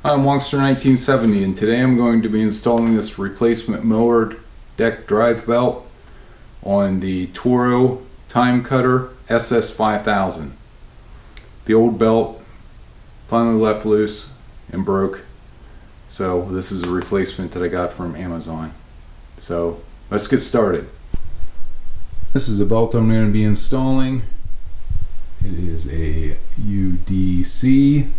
I'm Wongster1970 and today I'm going to be installing this replacement mower deck drive belt on the Toro TimeCutter SS5000. The old belt finally left loose and broke, so this is a replacement that I got from Amazon. So let's get started. This is a belt I'm going to be installing. It is a UDC.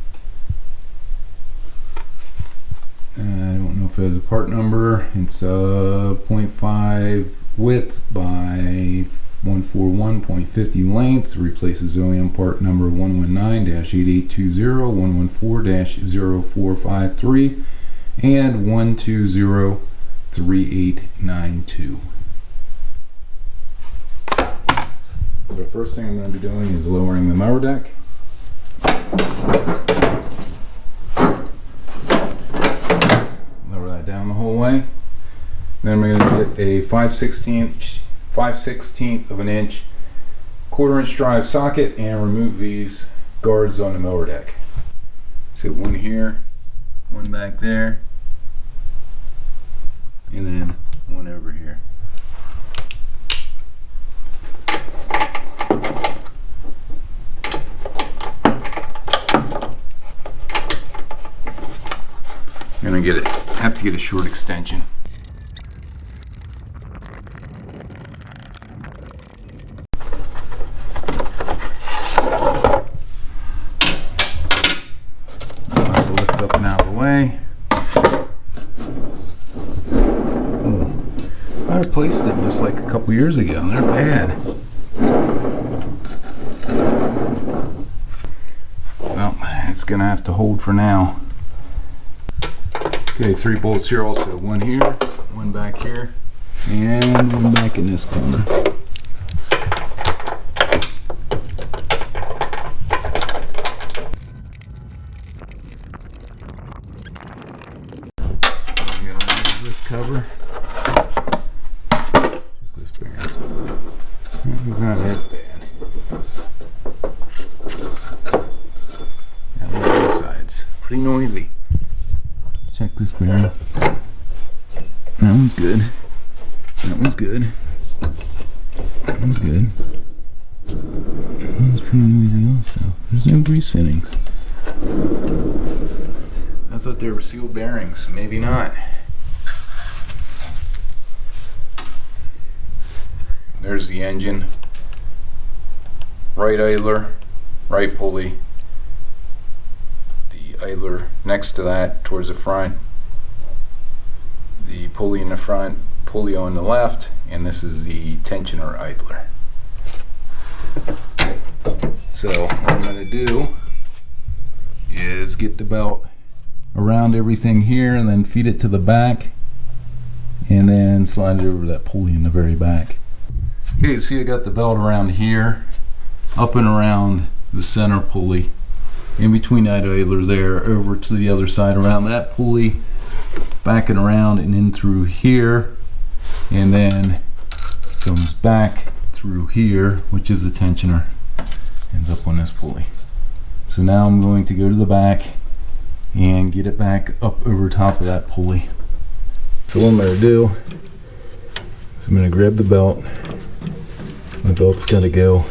I don't know if it has a part number. It's 0.5 width by 141.50 length. Replaces OEM part number 119-8820-114-0453 and 1203892. So the first thing I'm going to be doing is lowering the mower deck. Lower that down the whole way. Then I'm going to get a 5/16 of an inch 1/4 inch drive socket and remove these guards on the mower deck. So one here, one back there, and then one over here. I'm gonna have to get a short extension. Let's lift up and out of the way. I replaced them just like a couple years ago. They're bad. Well, it's gonna have to hold for now. Okay, 3 bolts here also. One here, one back here, and one back in this corner. I'm going to remove this cover. This bearing. It's not as bad. Got both sides. Pretty noisy. Check this bearing. That one's good. That one's good. That one's good. That one's pretty noisy also. There's no grease fittings. I thought they were sealed bearings. Maybe not. There's the engine. Right idler, right pulley. Idler next to that towards the front, the pulley in the front, pulley on the left, and this is the tensioner idler. So what I'm going to do is get the belt around everything here and then feed it to the back and then slide it over that pulley in the very back. Okay, see, I got the belt around here, up and around the center pulley, in between that idler there, over to the other side around that pulley, back and around and in through here, and then comes back through here, which is a tensioner, ends up on this pulley. So now I'm going to go to the back and get it back up over top of that pulley. So what I'm going to do is I'm going to grab the belt. My belt's got to go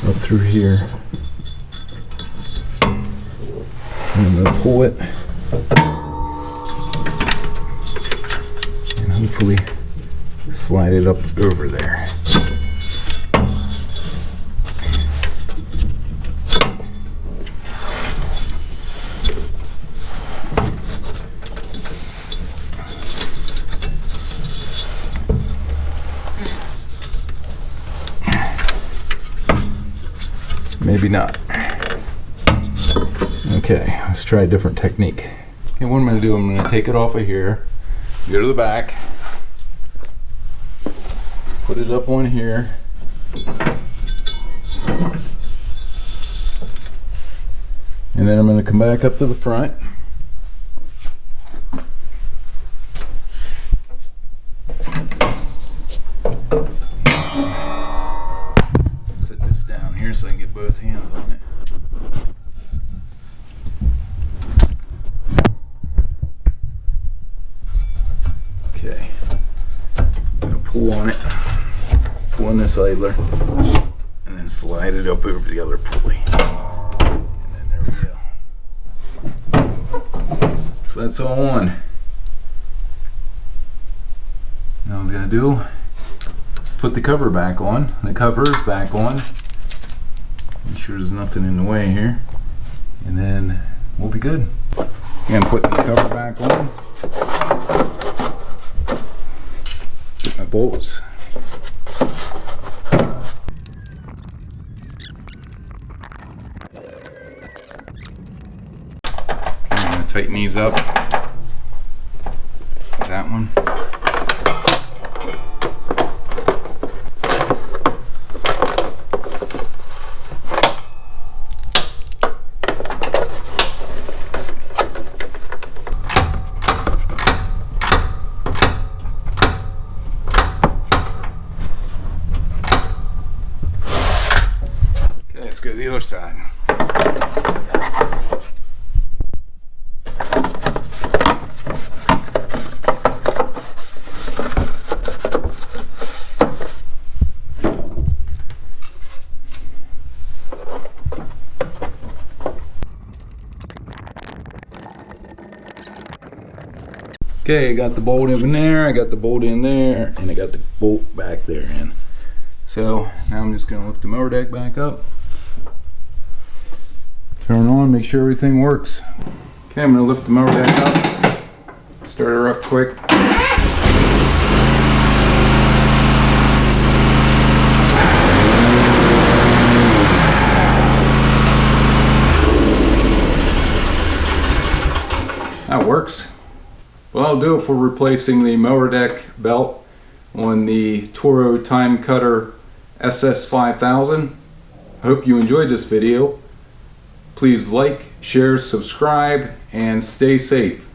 up through here. I'm going to pull it and hopefully slide it up over there. Maybe not. Okay, let's try a different technique. Okay, what I'm going to do, I'm going to take it off of here, go to the back, put it up on here, and then I'm going to come back up to the front. Set this down here so I can get both hands on it. pull on it, pull on this idler, and then slide it up over the other pulley. And then there we go. So that's all on. Now all I gotta do is put the cover back on. The cover is back on. Make sure there's nothing in the way here. And then we'll be good. Again, putting the cover back on. Get my bolts. I'm going to tighten these up. That one. Let's go to the other side. Okay, I got the bolt in there, I got the bolt in there, and I got the bolt back there in. So now I'm just going to lift the mower deck back up. Turn on, make sure everything works. Okay, I'm going to lift the mower deck up. Start her up quick. That works. Well, that'll do it for replacing the mower deck belt on the Toro TimeCutter SS5000. I hope you enjoyed this video. Please like, share, subscribe, and stay safe.